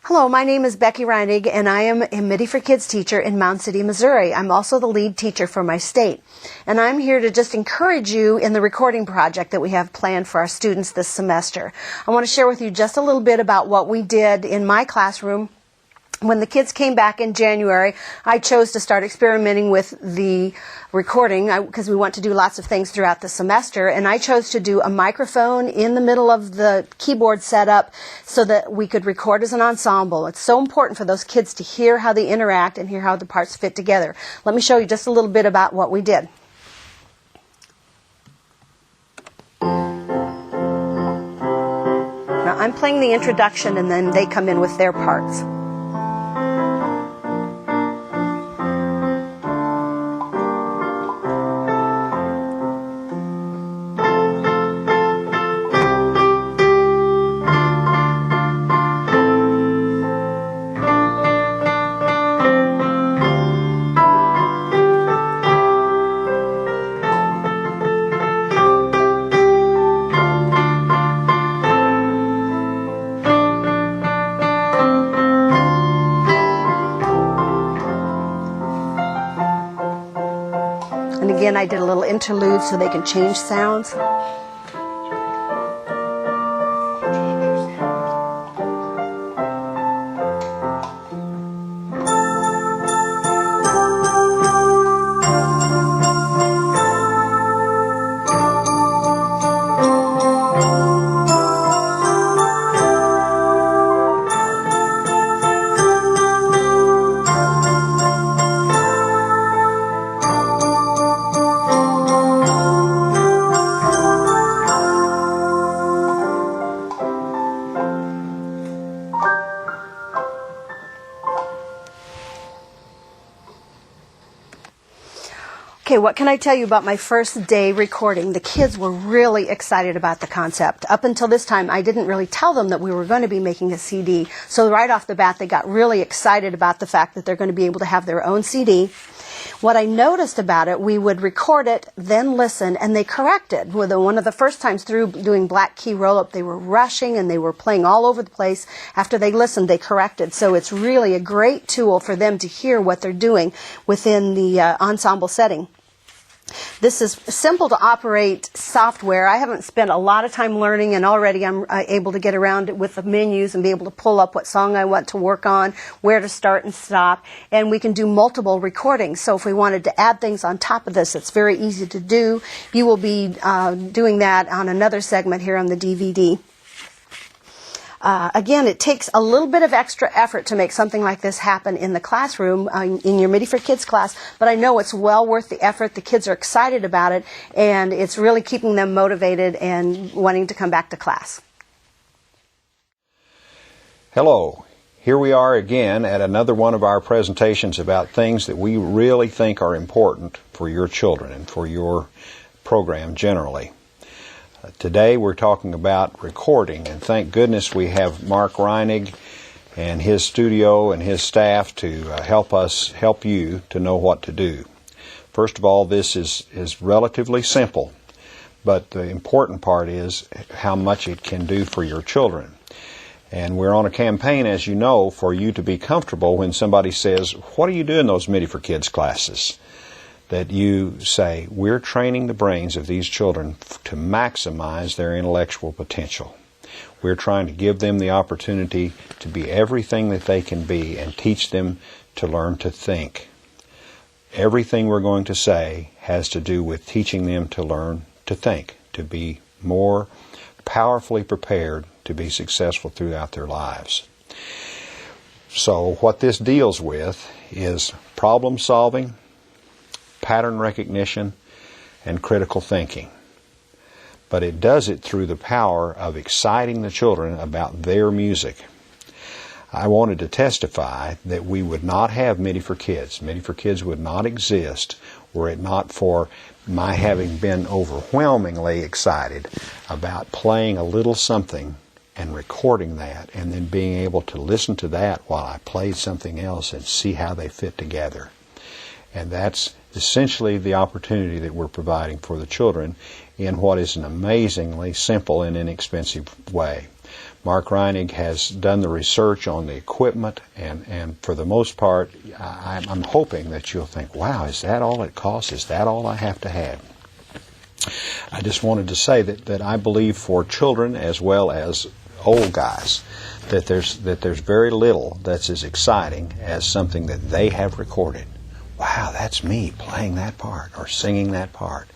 Hello, my name is Becky Reinig, and I am a MfK Kids teacher in Mound City, Missouri. I'm also the lead teacher for my state. And I'm here to just encourage you in the recording project that we have planned for our students this semester. I want to share with you just a little bit about what we did in my classroom. When the kids came back in January, I chose to start experimenting with the recording because we want to do lots of things throughout the semester, and I chose to do a microphone in the middle of the keyboard setup so that we could record as an ensemble. It's so important for those kids to hear how they interact and hear how the parts fit together. Let me show you just a little bit about what we did. Now I'm playing the introduction and then they come in with their parts. And again, I did a little interlude so they can change sounds. Okay, what can I tell you about my first day recording? The kids were really excited about the concept. Up until this time, I didn't really tell them that we were going to be making a CD. So right off the bat, they got really excited about the fact that they're going to be able to have their own CD. What I noticed about it, we would record it, then listen, and they corrected. One of the first times through doing black key roll-up, they were rushing and they were playing all over the place. After they listened, they corrected. So it's really a great tool for them to hear what they're doing within the ensemble setting. This is simple to operate software. I haven't spent a lot of time learning, and already I'm able to get around it with the menus and be able to pull up what song I want to work on, where to start and stop, and we can do multiple recordings. So if we wanted to add things on top of this, it's very easy to do. You will be doing that on another segment here on the DVD. Again, it takes a little bit of extra effort to make something like this happen in the classroom, in your MfK Kids class, but I know it's well worth the effort. The kids are excited about it, and it's really keeping them motivated and wanting to come back to class. Hello. Here we are again at another one of our presentations about things that we really think are important for your children and for your program generally. Today we're talking about recording, and thank goodness we have Mark Reinig and his studio and his staff to help you to know what to do. First of all, this is relatively simple, but the important part is how much it can do for your children. And we're on a campaign, as you know, for you to be comfortable when somebody says, "What do you do in those MfK Kids classes?" That you say, we're training the brains of these children to maximize their intellectual potential. We're trying to give them the opportunity to be everything that they can be and teach them to learn to think. Everything we're going to say has to do with teaching them to learn to think, to be more powerfully prepared to be successful throughout their lives. So what this deals with is problem solving, pattern recognition, and critical thinking. But it does it through the power of exciting the children about their music. I wanted to testify that we would not have MfK Kids. MfK Kids would not exist were it not for my having been overwhelmingly excited about playing a little something and recording that, and then being able to listen to that while I played something else and see how they fit together. And that's essentially the opportunity that we're providing for the children in what is an amazingly simple and inexpensive way. Mark Reinig has done the research on the equipment, and for the most part, I'm hoping that you'll think, wow, is that all it costs? Is that all I have to have? I just wanted to say that I believe for children as well as old guys that there's very little that's as exciting as something that they have recorded. Wow, that's me playing that part or singing that part.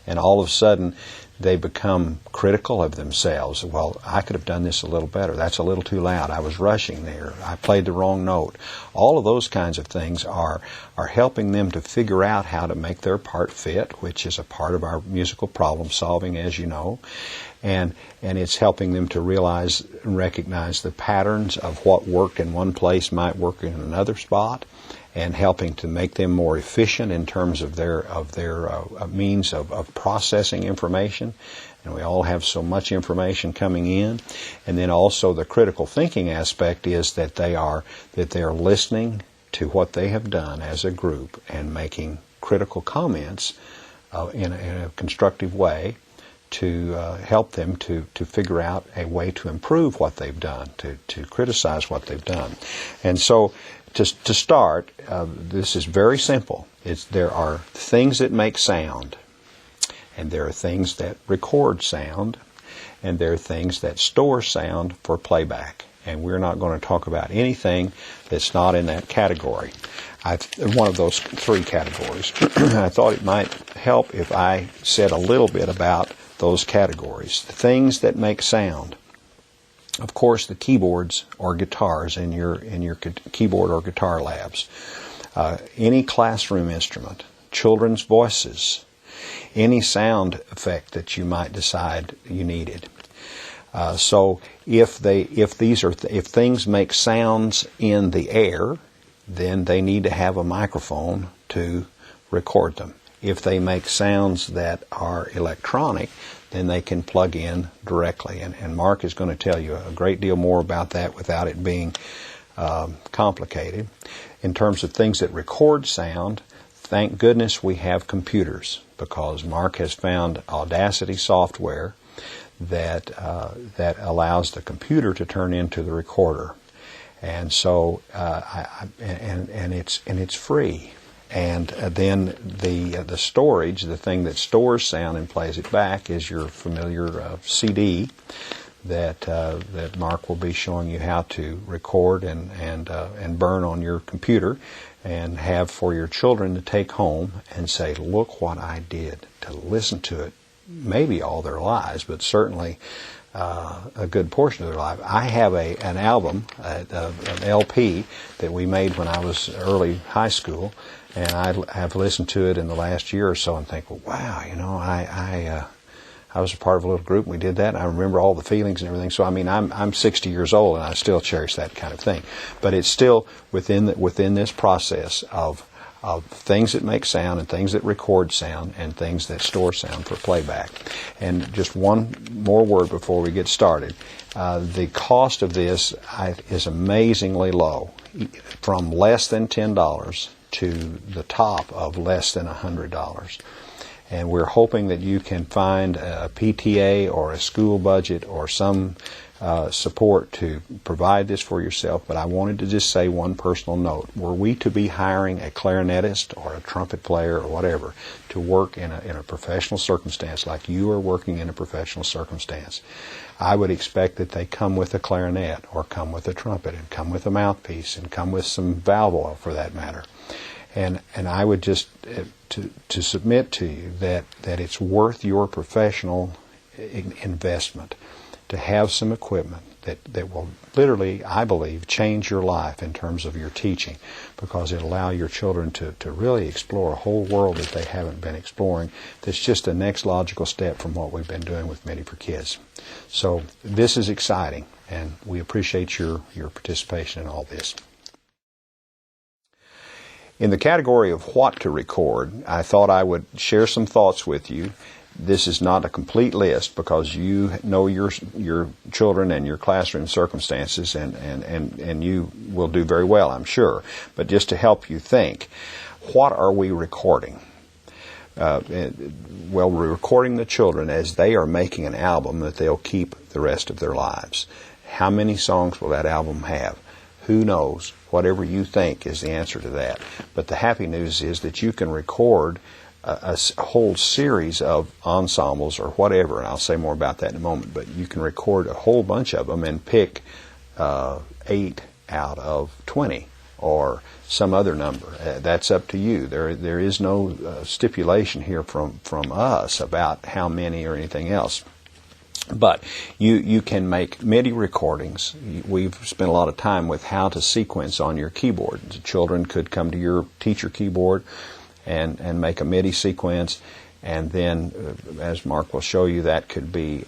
And all of a sudden, they become critical of themselves. Well, I could have done this a little better. That's a little too loud. I was rushing there. I played the wrong note. All of those kinds of things are helping them to figure out how to make their part fit, which is a part of our musical problem solving, as you know. And it's helping them to realize and recognize the patterns of what worked in one place might work in another spot, and helping to make them more efficient in terms of their means of processing information. And we all have so much information coming in. And then also the critical thinking aspect is that they are listening to what they have done as a group and making critical comments in a constructive way to help them to figure out a way to improve what they've done, to criticize what they've done. And so to start, this is very simple. There are things that make sound, and there are things that record sound, and there are things that store sound for playback. And we're not going to talk about anything that's not in that category. One of those three categories. I thought it might help if I said a little bit about those categories. The things that make sound. Of course, the keyboards or guitars in your keyboard or guitar labs. Any classroom instrument, children's voices, any sound effect that you might decide you needed. So if things make sounds in the air, then they need to have a microphone to record them. If they make sounds that are electronic, then they can plug in directly. And Mark is going to tell you a great deal more about that without it being complicated. In terms of things that record sound, thank goodness we have computers, because Mark has found Audacity software that allows the computer to turn into the recorder. And so it's free. And then the storage, the thing that stores sound and plays it back, is your familiar CD that Mark will be showing you how to record and burn on your computer, and have for your children to take home and say, "Look what I did," to listen to it, maybe all their lives, but certainly a good portion of their life. I have an album, an LP that we made when I was early high school. And I have listened to it in the last year or so and think, well, wow, I was a part of a little group and we did that. And I remember all the feelings and everything. So, I mean, I'm 60 years old and I still cherish that kind of thing. But it's still within this process of things that make sound and things that record sound and things that store sound for playback. And just one more word before we get started. The cost of this is amazingly low, from less than $10 to the top of less than $100. And we're hoping that you can find a PTA or a school budget or some support to provide this for yourself. But I wanted to just say one personal note. Were we to be hiring a clarinetist or a trumpet player or whatever to work in a professional circumstance, like you are working in a professional circumstance, I would expect that they come with a clarinet or come with a trumpet and come with a mouthpiece and come with some valve oil for that matter. And I would just to submit to you that it's worth your professional investment to have some equipment that will literally, I believe, change your life in terms of your teaching, because it'll allow your children to really explore a whole world that they haven't been exploring. That's just the next logical step from what we've been doing with MIDI for Kids. So this is exciting, and we appreciate your participation in all this. In the category of what to record, I thought I would share some thoughts with you. This is not a complete list because you know your children and your classroom circumstances, and you will do very well, I'm sure. But just to help you think, what are we recording? well, we're recording the children as they are making an album that they'll keep the rest of their lives. How many songs will that album have? Who knows? Whatever you think is the answer to that. But the happy news is that you can record a whole series of ensembles or whatever, and I'll say more about that in a moment, but you can record a whole bunch of them and pick 8 out of 20 or some other number. That's up to you. There is no stipulation here from us about how many or anything else. But you can make MIDI recordings. We've spent a lot of time with how to sequence on your keyboard. The children could come to your teacher keyboard and make a MIDI sequence, and then, as Mark will show you, that could be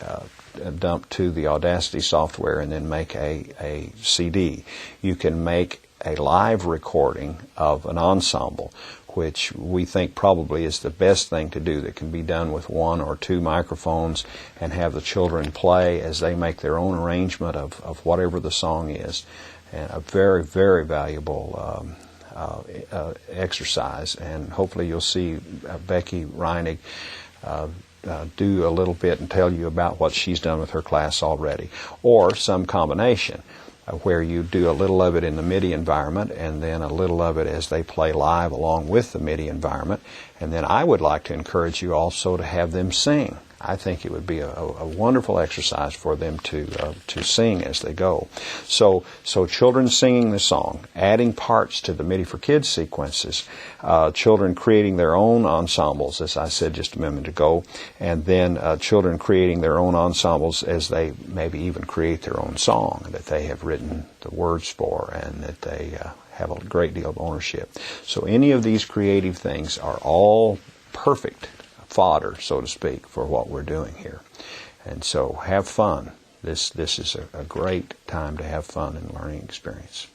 dumped to the Audacity software and then make a CD. You can make a live recording of an ensemble, which we think probably is the best thing to do, that can be done with 1 or 2 microphones, and have the children play as they make their own arrangement of whatever the song is. And a very, very valuable exercise, and hopefully you'll see Becky Reinig do a little bit and tell you about what she's done with her class already, or some combination where you do a little of it in the MIDI environment and then a little of it as they play live along with the MIDI environment. And then I would like to encourage you also to have them sing. I think it would be a wonderful exercise for them to sing as they go. So children singing the song, adding parts to the MIDI for Kids sequences, children creating their own ensembles, as I said just a minute ago, and then children creating their own ensembles as they maybe even create their own song that they have written the words for and that they have a great deal of ownership. So any of these creative things are all perfect fodder, so to speak, for what we're doing here. And so have fun. This is a great time to have fun and learning experience.